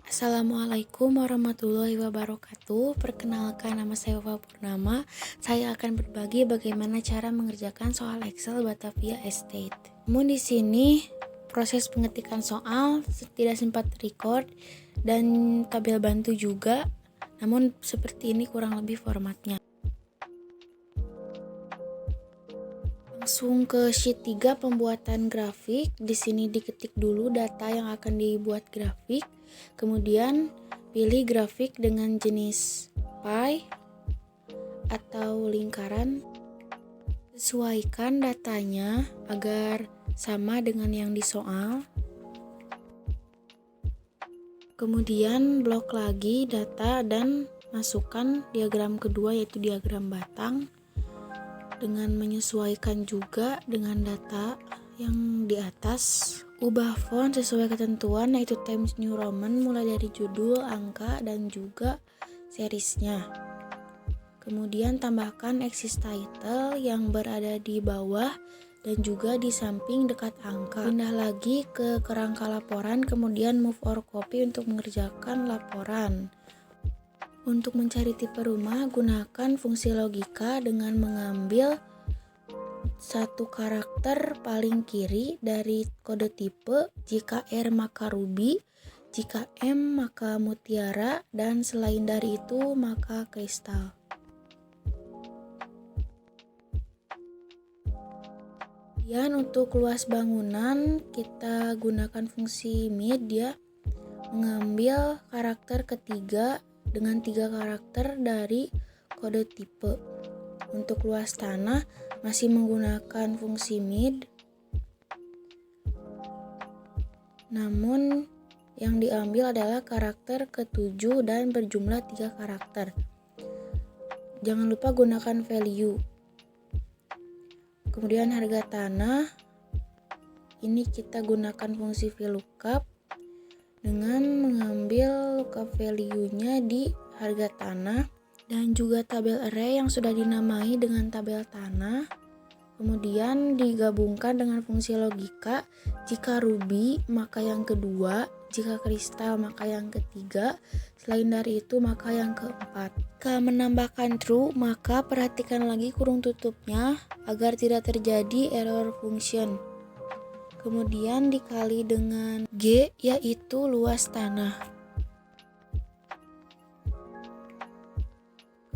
Assalamualaikum warahmatullahi wabarakatuh. Perkenalkan, nama saya Wafa Purnama. Saya akan berbagi bagaimana cara mengerjakan soal Excel Batavia Estate. Namun di sini proses pengetikan soal tidak sempat record dan tabel bantu juga. Namun seperti ini kurang lebih formatnya. Langsung ke sheet 3 pembuatan grafik. Di sini diketik dulu data yang akan dibuat grafik. Kemudian pilih grafik dengan jenis pie atau lingkaran. Sesuaikan datanya agar sama dengan yang di soal. Kemudian blok lagi data dan masukkan diagram kedua, yaitu diagram batang, dengan menyesuaikan juga dengan data yang di atas. Ubah font sesuai ketentuan, yaitu Times New Roman mulai dari judul, angka, dan juga seriesnya. Kemudian tambahkan Axis Title yang berada di bawah dan juga di samping dekat angka. Pindah lagi ke kerangka laporan, kemudian move or copy untuk mengerjakan laporan. Untuk mencari tipe rumah, gunakan fungsi logika dengan mengambil satu karakter paling kiri dari kode tipe. Jika R maka ruby, jika M maka mutiara, dan selain dari itu maka kristal. Kemudian untuk luas bangunan kita gunakan fungsi mid ya, mengambil karakter ketiga dengan 3 karakter dari kode tipe. Untuk luas tanah masih menggunakan fungsi mid, namun yang diambil adalah karakter ke-7 dan berjumlah 3 karakter. Jangan lupa gunakan value. Kemudian harga tanah, ini kita gunakan fungsi VLOOKUP dengan mengambil lookup value-nya di harga tanah, dan juga tabel array yang sudah dinamai dengan tabel tanah. Kemudian digabungkan dengan fungsi logika. Jika ruby maka yang kedua, jika kristal maka yang ketiga, selain dari itu maka yang keempat. Jika menambahkan true maka perhatikan lagi kurung tutupnya agar tidak terjadi error function. Kemudian dikali dengan G, yaitu luas tanah.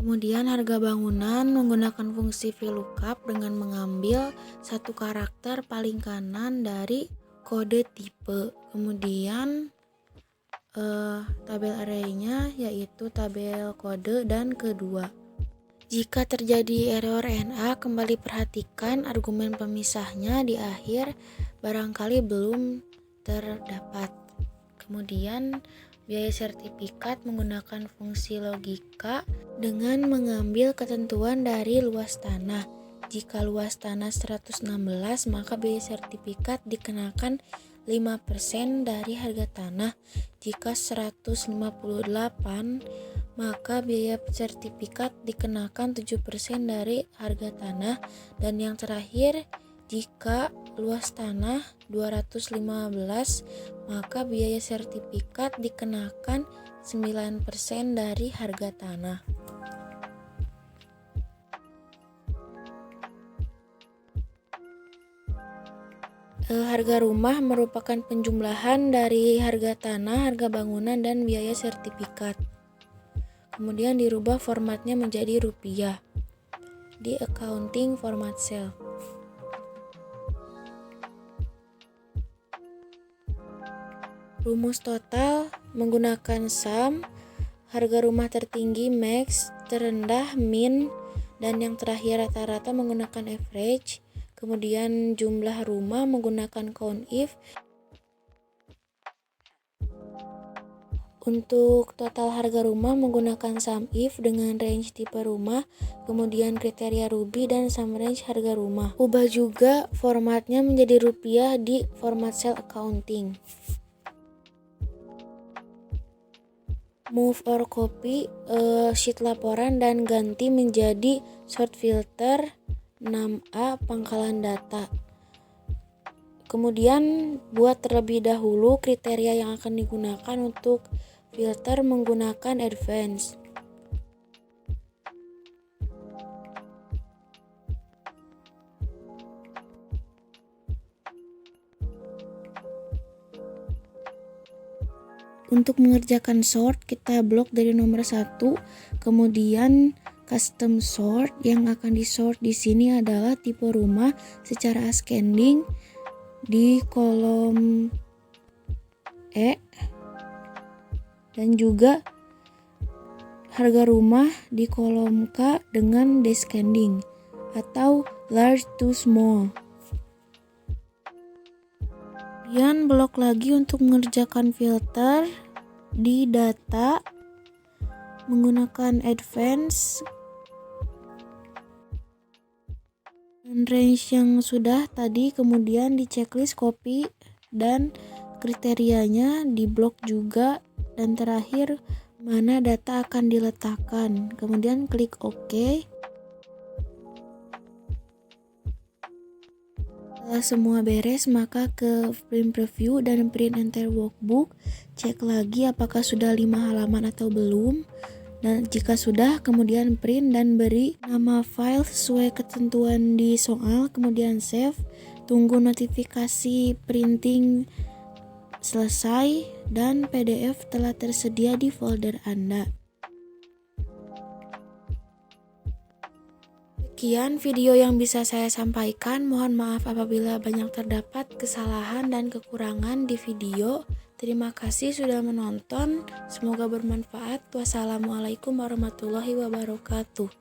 Kemudian harga bangunan menggunakan fungsi VLOOKUP dengan mengambil satu karakter paling kanan dari kode tipe. Kemudian tabel array-nya yaitu tabel kode dan kedua. Jika terjadi error NA, kembali perhatikan argumen pemisahnya di akhir barangkali belum terdapat. Kemudian biaya sertifikat menggunakan fungsi logika dengan mengambil ketentuan dari luas tanah. Jika luas tanah 116 maka biaya sertifikat dikenakan 5% dari harga tanah. Jika 158 maka biaya sertifikat dikenakan 7% dari harga tanah. Dan yang terakhir, jika luas tanah 215 maka biaya sertifikat dikenakan 9% dari harga tanah. Harga rumah merupakan penjumlahan dari harga tanah, harga bangunan, dan biaya sertifikat. Kemudian dirubah formatnya menjadi rupiah di accounting format cell. Rumus total menggunakan sum, harga rumah tertinggi max, terendah min, dan yang terakhir rata-rata menggunakan average. Kemudian jumlah rumah menggunakan count if. Untuk total harga rumah menggunakan sum if dengan range tipe rumah, kemudian kriteria ruby, dan sum range harga rumah. Ubah juga formatnya menjadi rupiah di format cell accounting. Move or copy sheet laporan dan ganti menjadi short filter 6A pangkalan data. Kemudian buat terlebih dahulu kriteria yang akan digunakan untuk filter menggunakan advance. Untuk mengerjakan sort, kita blok dari nomor 1, kemudian custom sort. Yang akan disort di sini adalah tipe rumah secara ascending di kolom E, dan juga harga rumah di kolom K dengan descending atau large to small. Kemudian blok lagi untuk mengerjakan filter di data menggunakan advance dan range yang sudah tadi, kemudian di checklist copy dan kriterianya di blok juga, dan terakhir mana data akan diletakkan, kemudian klik OK. Setelah semua beres, maka ke print preview dan print entire workbook. Cek lagi apakah sudah 5 halaman atau belum. Dan jika sudah, kemudian print dan beri nama file sesuai ketentuan di soal, kemudian save. Tunggu notifikasi printing selesai dan PDF telah tersedia di folder Anda. Sekian video yang bisa saya sampaikan. Mohon maaf apabila banyak terdapat kesalahan dan kekurangan di video. Terima kasih sudah menonton. Semoga bermanfaat. Wassalamualaikum warahmatullahi wabarakatuh.